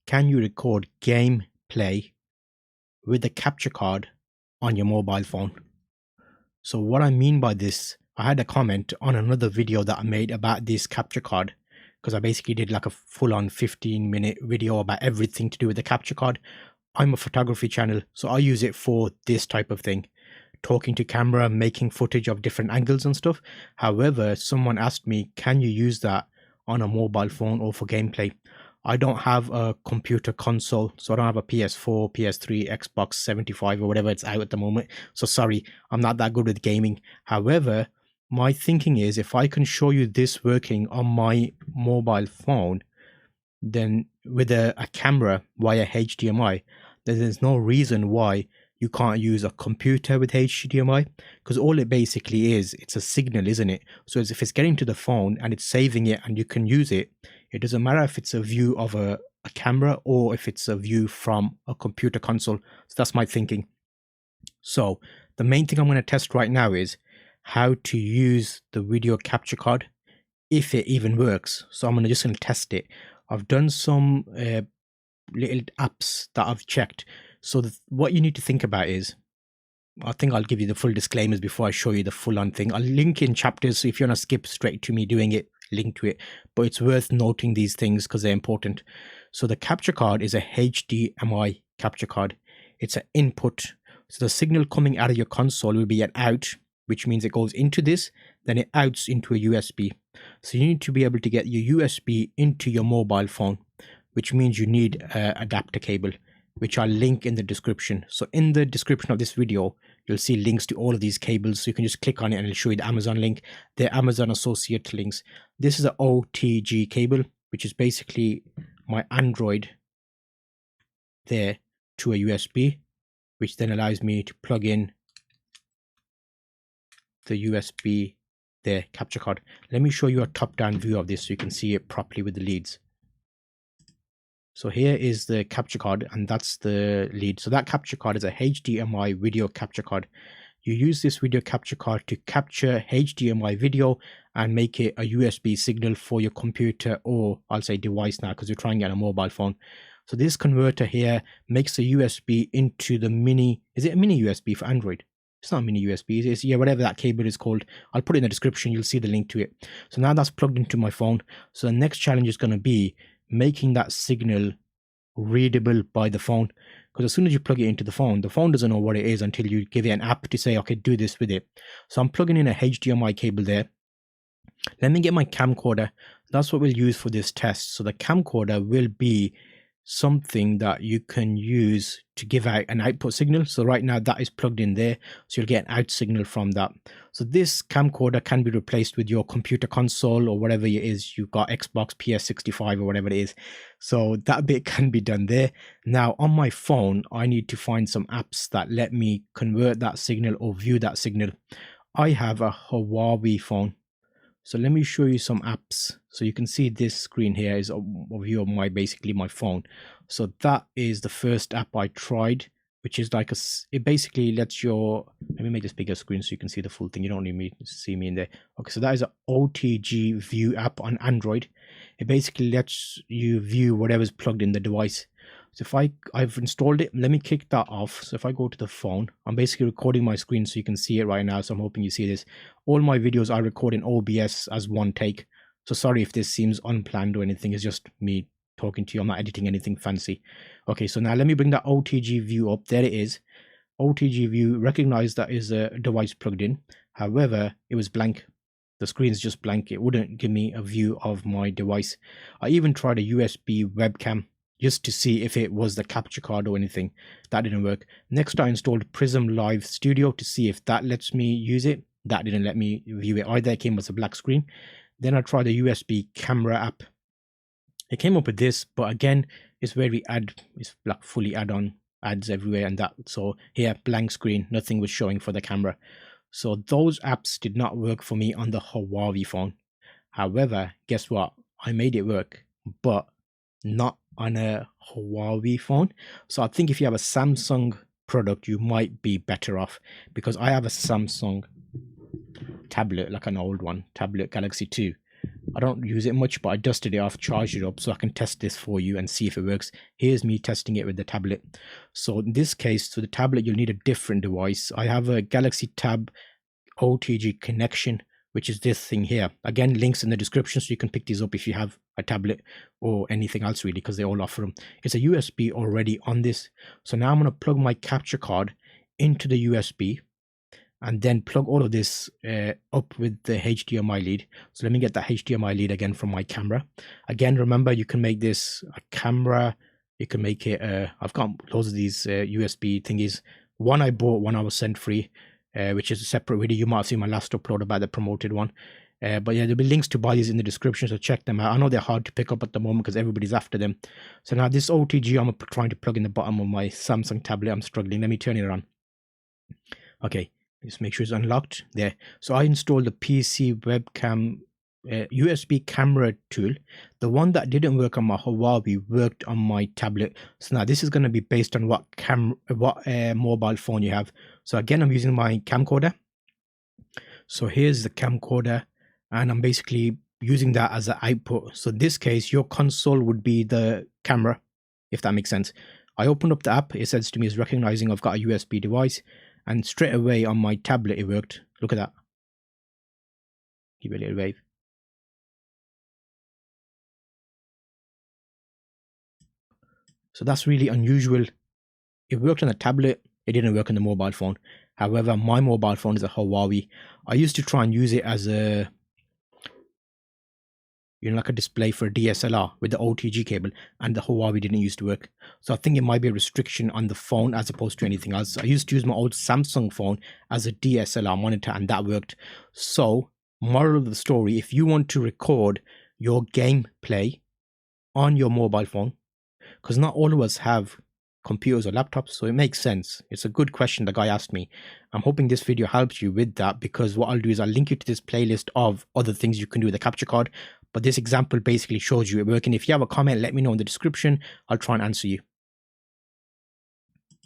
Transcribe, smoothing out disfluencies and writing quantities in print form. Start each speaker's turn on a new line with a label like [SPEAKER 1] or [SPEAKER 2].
[SPEAKER 1] can you record gameplay with the capture card on your mobile phone? So what I mean by this, I had a comment on another video that I made about this capture card, because I basically did like a full-on 15-minute video about everything to do with the capture card. I'm a photography channel, so I use it for this type of thing, talking to camera, making footage of different angles and stuff. However, someone asked me, can you use that on a mobile phone or for gameplay? I don't have a computer console, so I don't have a PS4, PS3, Xbox 75 or whatever it's out at the moment. So sorry, I'm not that good with gaming. However, my thinking is, if I can show you this working on my mobile phone, then with a camera via HDMI, then there's no reason why you can't use a computer with HDMI, because all it basically is, it's a signal, isn't it? So if it's getting to the phone and it's saving it and you can use it, it doesn't matter if it's a view of a camera or if it's a view from a computer console. So that's my thinking. So the main thing I'm going to test right now is how to use the video capture card, if it even works. So I'm just going to test it. I've done some little apps that I've checked. So what you need to think about is, I think I'll give you the full disclaimers before I show you the full on thing. I'll link in chapters, so if you want to skip straight to me doing it, link to it. But it's worth noting these things because they're important. So the capture card is a HDMI capture card. It's an input. So the signal coming out of your console will be an out, which means it goes into this, then it outs into a USB. So you need to be able to get your USB into your mobile phone, which means you need an adapter cable, which I'll link in the description. So in the description of this video, you'll see links to all of these cables. So you can just click on it and it'll show you the Amazon link. They're Amazon associate links. This is an OTG cable, which is basically my Android there to a USB, which then allows me to plug in the USB there, capture card. Let me show you a top-down view of this so you can see it properly with the leads. So here is the capture card, and that's the lead. So that capture card is a HDMI video capture card. You use this video capture card to capture HDMI video and make it a USB signal for your computer, or I'll say device now because you're trying it on a mobile phone. So this converter here makes a USB into the mini, is it a mini USB for Android? It's not a mini USB, it's, yeah, whatever that cable is called. I'll put it in the description, you'll see the link to it. So now that's plugged into my phone. So the next challenge is going to be making that signal readable by the phone, because as soon as you plug it into the phone doesn't know what it is until you give it an app to say, okay, do this with it. So I'm plugging in a HDMI cable there. Let me get my camcorder. That's what we'll use for this test. So the camcorder will be something that you can use to give out an output signal. So right now that is plugged in there, so you'll get an out signal from that. So this camcorder can be replaced with your computer console or whatever it is you've got, Xbox, PS65 or whatever it is. So that bit can be done there. Now on my phone, I need to find some apps that let me convert that signal or view that signal. I have a Huawei phone. So let me show you some apps. So you can see this screen here is a view of basically my phone. So that is the first app I tried, which is like it basically lets your, let me make this bigger screen so you can see the full thing. You don't need me to see me in there. Okay, so that is an OTG View app on Android. It basically lets you view whatever's plugged in the device. So if I've installed it, let me kick that off. So if I go to the phone, I'm basically recording my screen so you can see it right now. So I'm hoping you see this. All my videos I record in OBS as one take. So sorry if this seems unplanned or anything. It's just me talking to you. I'm not editing anything fancy. Okay, so now let me bring that OTG View up. There it is. OTG View, recognize that is a device plugged in. However, it was blank. The screen's just blank. It wouldn't give me a view of my device. I even tried a USB webcam just to see if it was the capture card or anything. That didn't work. Next, I installed Prism Live Studio to see if that lets me use it. That didn't let me view it either. It came as a black screen. Then I tried the USB camera app. It came up with this, but again, it's where we it's like fully add-on ads everywhere and that. So here, blank screen, nothing was showing for the camera. So those apps did not work for me on the Huawei phone. However, guess what? I made it work, but not on a Huawei phone. So I think if you have a Samsung product, you might be better off, because I have a Samsung tablet, like an old one, tablet Galaxy 2. I don't use it much, but I dusted it off, charged it up so I can test this for you and see if it works. Here's me testing it with the tablet. So in this case, to the tablet, you'll need a different device. I have a Galaxy Tab OTG connection, which is this thing here. Again, links in the description so you can pick these up if you have a tablet or anything else really, because they all offer them. It's a USB already on this. So now I'm going to plug my capture card into the USB and then plug all of this up with the HDMI lead. So let me get that HDMI lead again from my camera. Again, remember, you can make this a camera. You can make it, I've got loads of these USB thingies. One I bought, one I was sent free, which is a separate video. You might have seen my last upload about the promoted one. But yeah, there'll be links to buy these in the description, so check them out. I know they're hard to pick up at the moment because everybody's after them. So now this OTG, I'm trying to plug in the bottom of my Samsung tablet. I'm struggling. Let me turn it on. Okay. Just make sure it's unlocked there. So I installed the PC webcam USB camera tool. The one that didn't work on my Huawei worked on my tablet. So now this is going to be based on what mobile phone you have. So again, I'm using my camcorder. So here's the camcorder, and I'm basically using that as an output. So in this case, your console would be the camera, if that makes sense. I opened up the app. It says to me it's recognizing I've got a USB device. And straight away on my tablet, it worked. Look at that. Give it a little wave. So that's really unusual. It worked on the tablet. It didn't work on the mobile phone. However, my mobile phone is a Huawei. I used to try and use it as a, like a display for a DSLR with the OTG cable, and the Huawei didn't used to work. So I think it might be a restriction on the phone as opposed to anything else. I used to use my old Samsung phone as a DSLR monitor, and that worked. So moral of the story, if you want to record your gameplay on your mobile phone, because not all of us have computers or laptops, so it makes sense. It's a good question the guy asked me. I'm hoping this video helps you with that, because what I'll do is I'll link you to this playlist of other things you can do with the capture card. But this example basically shows you it working. If you have a comment, let me know in the description. I'll try and answer you.